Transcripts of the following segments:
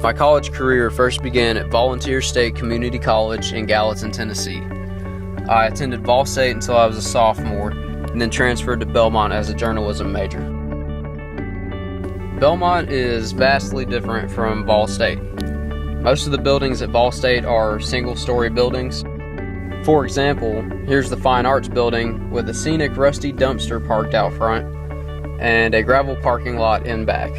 My college career first began at Volunteer State Community College in Gallatin, Tennessee. I attended Vol State until I was a sophomore, and then transferred to Belmont as a journalism major. Belmont is vastly different from Vol State. Most of the buildings at Vol State are single-story buildings. For example, here's the Fine Arts building with a scenic rusty dumpster parked out front and a gravel parking lot in back.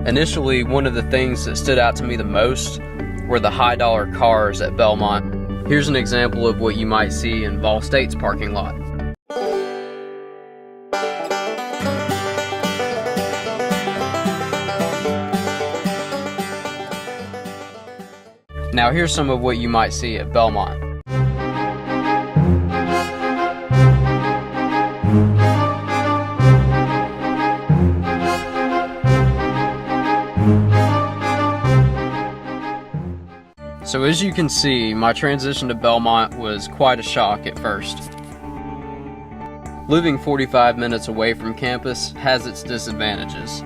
Initially, one of the things that stood out to me the most were the high-dollar cars at Belmont. Here's an example of what you might see in Vol State's parking lot. Now here's some of what you might see at Belmont. So as you can see, my transition to Belmont was quite a shock at first. Living 45 minutes away from campus has its disadvantages.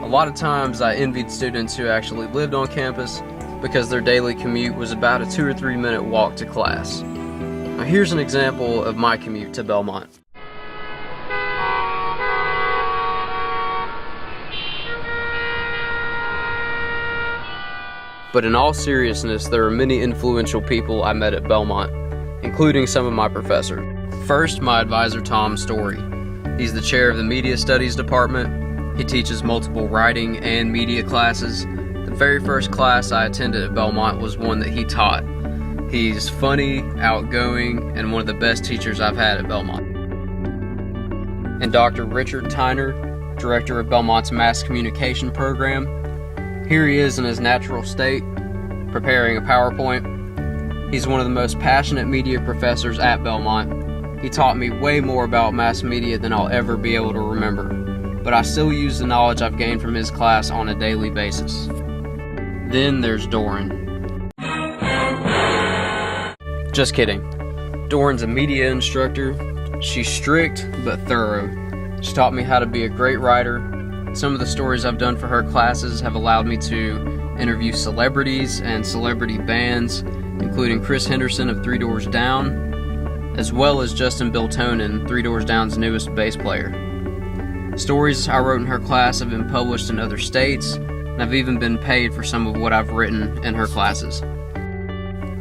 A lot of times I envied students who actually lived on campus because their daily commute was about a 2 or 3 minute walk to class. Now here's an example of my commute to Belmont. But in all seriousness, there are many influential people I met at Belmont, including some of my professors. First, my advisor Tom Story. He's the chair of the Media Studies department. He teaches multiple writing and media classes. The very first class I attended at Belmont was one that he taught. He's funny, outgoing, and one of the best teachers I've had at Belmont. And Dr. Richard Tyner, director of Belmont's Mass Communication program. Here he is in his natural state, preparing a PowerPoint. He's one of the most passionate media professors at Belmont. He taught me way more about mass media than I'll ever be able to remember, but I still use the knowledge I've gained from his class on a daily basis. Then there's Doran. Just kidding. Doran's a media instructor. She's strict but thorough. She taught me how to be a great writer. Some of the stories I've done for her classes have allowed me to interview celebrities and celebrity bands, including Chris Henderson of Three Doors Down, as well as Justin Biltonen, Three Doors Down's newest bass player. Stories I wrote in her class have been published in other states, and I've even been paid for some of what I've written in her classes.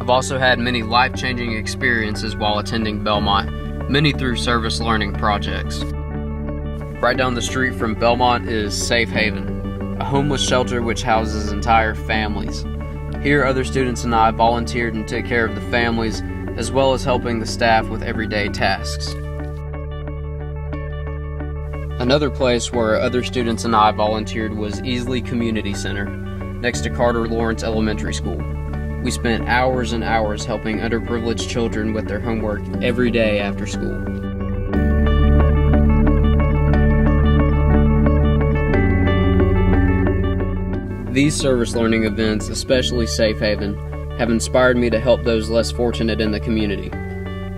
I've also had many life-changing experiences while attending Belmont, many through service learning projects. Right down the street from Belmont is Safe Haven, a homeless shelter which houses entire families. Here, other students and I volunteered and took care of the families, as well as helping the staff with everyday tasks. Another place where other students and I volunteered was Easley Community Center, next to Carter Lawrence Elementary School. We spent hours and hours helping underprivileged children with their homework every day after school. These service learning events, especially Safe Haven, have inspired me to help those less fortunate in the community.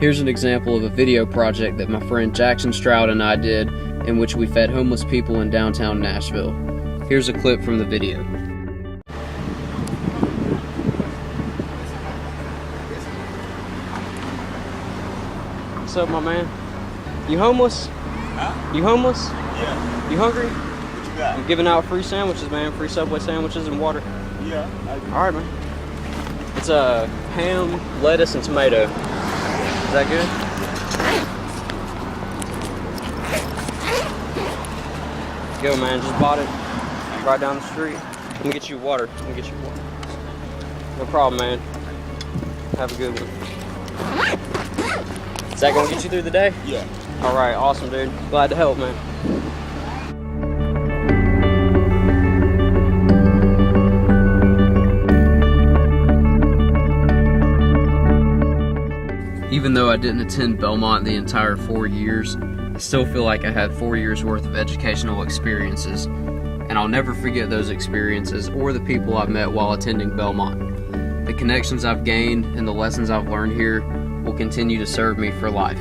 Here's an example of a video project that my friend Jackson Stroud and I did, in which we fed homeless people in downtown Nashville. Here's a clip from the video. What's up, my man? You homeless? Huh? You homeless? Yeah. You hungry? What you got? I'm giving out free sandwiches, man. Free Subway sandwiches and water. Yeah. Alright, man. It's ham, lettuce, and tomato. Is that good? Go, man. Just bought it right down the street. Let me get you water. No problem, man. Have a good one. Is that gonna get you through the day? Yeah. Alright, awesome, dude. Glad to help, man. Even though I didn't attend Belmont the entire 4 years, I still feel like I had 4 years worth of educational experiences, and I'll never forget those experiences or the people I've met while attending Belmont. The connections I've gained and the lessons I've learned here will continue to serve me for life.